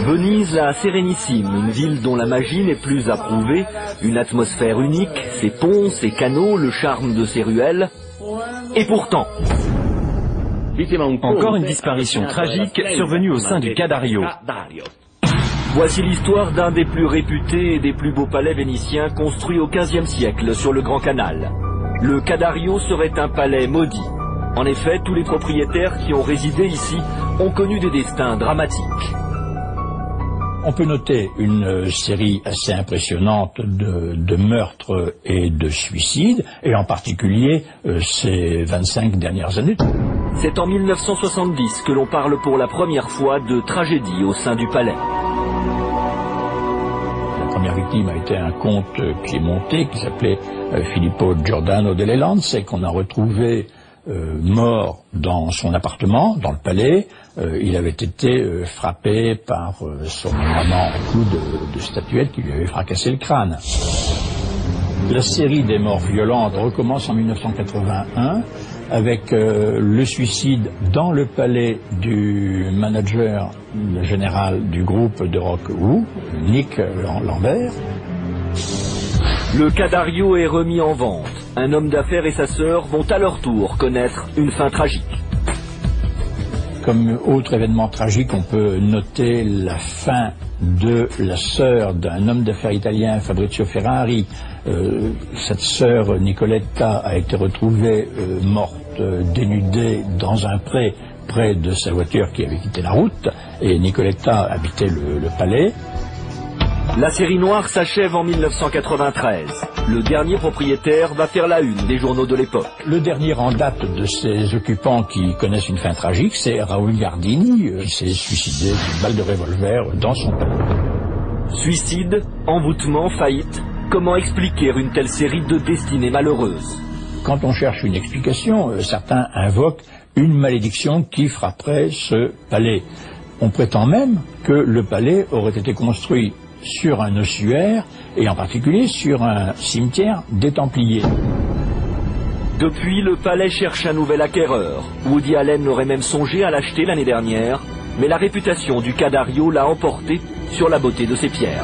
Venise la Sérénissime, une ville dont la magie n'est plus à prouver, une atmosphère unique, ses ponts, ses canaux, le charme de ses ruelles. Et pourtant... Encore une disparition tragique survenue au sein du Cadario. Voici l'histoire d'un des plus réputés et des plus beaux palais vénitiens construits au XVe siècle sur le Grand Canal. Le Cadario serait un palais maudit. En effet, tous les propriétaires qui ont résidé ici ont connu des destins dramatiques. On peut noter une série assez impressionnante de meurtres et de suicides, et en particulier ces 25 dernières années. C'est en 1970 que l'on parle pour la première fois de tragédie au sein du palais. La première victime a été un comte piémontais qui s'appelait Filippo Giordano delle Lanze et qu'on a retrouvé mort dans son appartement, dans le palais. Il avait été frappé par son amant en coup de statuette qui lui avait fracassé le crâne. La série des morts violentes recommence en 1981 avec le suicide dans le palais du manager général du groupe de rock Who, Nick Lambert. Le Cadario est remis en vente. Un homme d'affaires et sa sœur vont à leur tour connaître une fin tragique. Comme autre événement tragique, on peut noter la fin de la sœur d'un homme d'affaires italien, Fabrizio Ferrari. Cette sœur, Nicoletta, a été retrouvée morte, dénudée dans un pré près de sa voiture qui avait quitté la route. Et Nicoletta habitait le palais. La série noire s'achève en 1993. Le dernier propriétaire va faire la une des journaux de l'époque. Le dernier en date de ces occupants qui connaissent une fin tragique, c'est Raoul Gardini, qui s'est suicidé d'une balle de revolver dans son palais. Suicide, envoûtement, faillite. Comment expliquer une telle série de destinées malheureuses? Quand on cherche une explication, certains invoquent une malédiction qui frapperait ce palais. On prétend même que le palais aurait été construit sur un ossuaire, et en particulier sur un cimetière des Templiers. Depuis, le palais cherche un nouvel acquéreur. Woody Allen aurait même songé à l'acheter l'année dernière, mais la réputation du Cadario l'a emporté sur la beauté de ses pierres.